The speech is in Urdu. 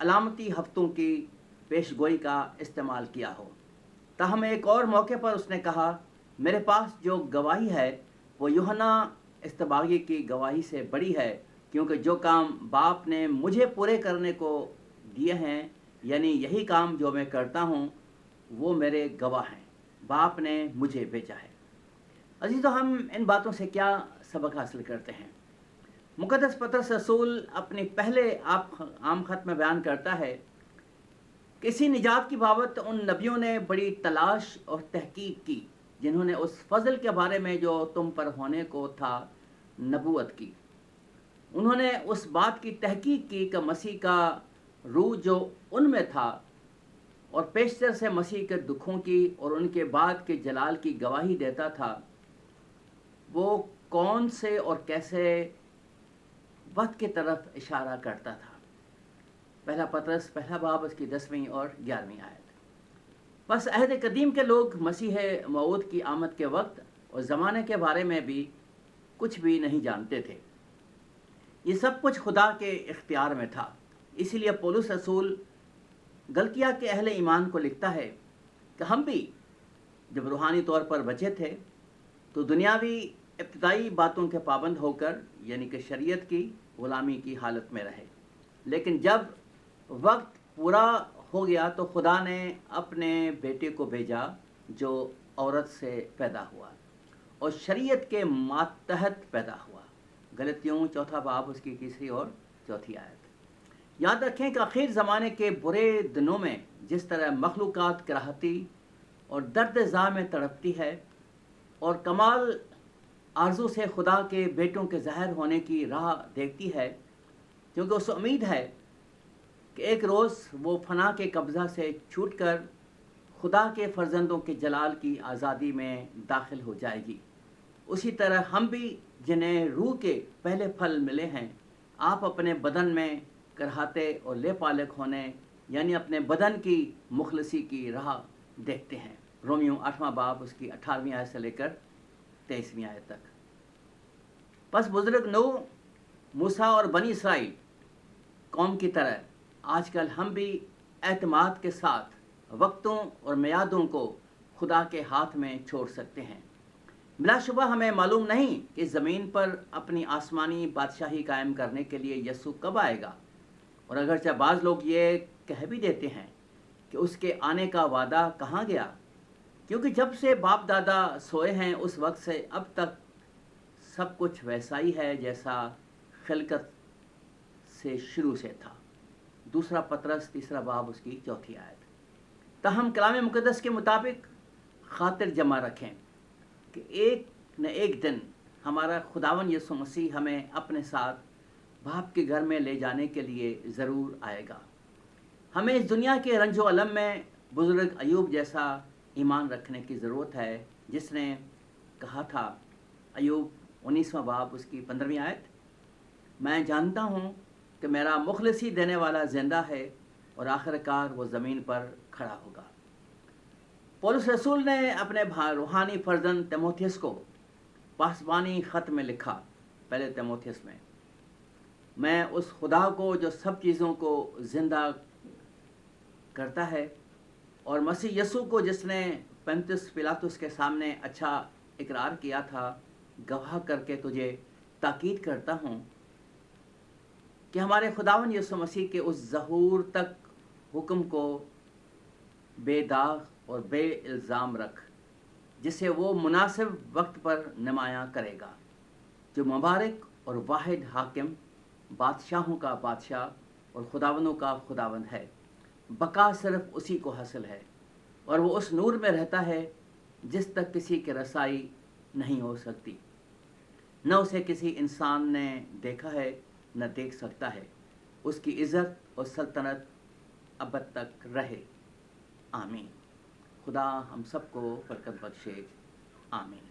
علامتی ہفتوں کی پیش گوئی کا استعمال کیا ہو۔ تاہم ایک اور موقع پر اس نے کہا، میرے پاس جو گواہی ہے وہ یوحنا اصطباغی کی گواہی سے بڑی ہے، کیونکہ جو کام باپ نے مجھے پورے کرنے کو دیے ہیں، یعنی یہی کام جو میں کرتا ہوں، وہ میرے گواہ ہیں۔ باپ نے مجھے بھیجا ہے۔ عزیزو، ہم ان باتوں سے کیا سبق حاصل کرتے ہیں؟ مقدس پطرس رسول اپنی پہلے عام خط میں بیان کرتا ہے کہ اسی نجات کی بابت ان نبیوں نے بڑی تلاش اور تحقیق کی جنہوں نے اس فضل کے بارے میں جو تم پر ہونے کو تھا نبوت کی۔ انہوں نے اس بات کی تحقیق کی کہ مسیح کا روح جو ان میں تھا اور پیشتر سے مسیح کے دکھوں کی اور ان کے بعد کے جلال کی گواہی دیتا تھا، وہ کون سے اور کیسے وقت کی طرف اشارہ کرتا تھا۔ پہلا پطرس پہلا باب اس کی 10ویں اور 11ویں آیت۔ بس عہد قدیم کے لوگ مسیح موعود کی آمد کے وقت اور زمانے کے بارے میں بھی کچھ بھی نہیں جانتے تھے۔ یہ سب کچھ خدا کے اختیار میں تھا۔ اسی لیے پولس رسول گلتیا کے اہل ایمان کو لکھتا ہے کہ ہم بھی جب روحانی طور پر بچے تھے تو دنیاوی ابتدائی باتوں کے پابند ہو کر، یعنی کہ شریعت کی غلامی کی حالت میں رہے، لیکن جب وقت پورا ہو گیا تو خدا نے اپنے بیٹے کو بھیجا جو عورت سے پیدا ہوا اور شریعت کے ماتحت پیدا ہوا۔ غلطیوں چوتھا باب اس کی 3 اور 4 آیت۔ یاد رکھیں کہ آخر زمانے کے برے دنوں میں جس طرح مخلوقات کراہتی اور درد زا میں تڑپتی ہے اور کمال آرزو سے خدا کے بیٹوں کے ظاہر ہونے کی راہ دیکھتی ہے، کیونکہ اسے امید ہے کہ ایک روز وہ فنا کے قبضہ سے چھوٹ کر خدا کے فرزندوں کے جلال کی آزادی میں داخل ہو جائے گی، اسی طرح ہم بھی جنہیں روح کے پہلے پھل ملے ہیں، آپ اپنے بدن میں کرہاتے اور لے پالک ہونے، یعنی اپنے بدن کی مخلصی کی راہ دیکھتے ہیں۔ رومیو 8واں باب اس کی 18ویں آیت سے لے کر 23ویں آیت تک۔ پس بزرگ نوح، موسیٰ اور بنی اسرائیل قوم کی طرح آج کل ہم بھی اعتماد کے ساتھ وقتوں اور میعادوں کو خدا کے ہاتھ میں چھوڑ سکتے ہیں۔ بلا شبہ ہمیں معلوم نہیں کہ زمین پر اپنی آسمانی بادشاہی قائم کرنے کے لیے یسوع کب آئے گا، اور اگرچہ بعض لوگ یہ کہہ بھی دیتے ہیں کہ اس کے آنے کا وعدہ کہاں گیا، کیونکہ جب سے باپ دادا سوئے ہیں اس وقت سے اب تک سب کچھ ویسا ہی ہے جیسا خلقت سے شروع سے تھا۔ دوسرا پطرس 3 باب اس کی 4 آیت۔ تاہم کلام مقدس کے مطابق خاطر جمع رکھیں کہ ایک نہ ایک دن ہمارا خداوند یسوع مسیح ہمیں اپنے ساتھ باپ کے گھر میں لے جانے کے لیے ضرور آئے گا۔ ہمیں اس دنیا کے رنج و الم میں بزرگ ایوب جیسا ایمان رکھنے کی ضرورت ہے، جس نے کہا تھا، ایوب 19واں باب اس کی 15ویں آیت، میں جانتا ہوں کہ میرا مخلصی دینے والا زندہ ہے اور آخر کار وہ زمین پر کھڑا ہوگا۔ پولس رسول نے اپنے روحانی فرزند تیموتھیوس کو پاسبانی خط میں لکھا، پہلے تیموتھیوس میں اس خدا کو جو سب چیزوں کو زندہ کرتا ہے اور مسیح یسوع کو جس نے پنتس پلاطس کے سامنے اچھا اقرار کیا تھا، گواہ کر کے تجھے تاکید کرتا ہوں کہ ہمارے خداوند یسوع مسیح کے اس ظہور تک حکم کو بے داغ اور بے الزام رکھ، جسے وہ مناسب وقت پر نمایاں کرے گا، جو مبارک اور واحد حاکم، بادشاہوں کا بادشاہ اور خداوندوں کا خداوند ہے۔ بقا صرف اسی کو حاصل ہے، اور وہ اس نور میں رہتا ہے جس تک کسی کی رسائی نہیں ہو سکتی، نہ اسے کسی انسان نے دیکھا ہے نہ دیکھ سکتا ہے۔ اس کی عزت اور سلطنت ابد تک رہے، آمین۔ خدا ہم سب کو برکت بخشے، آمین۔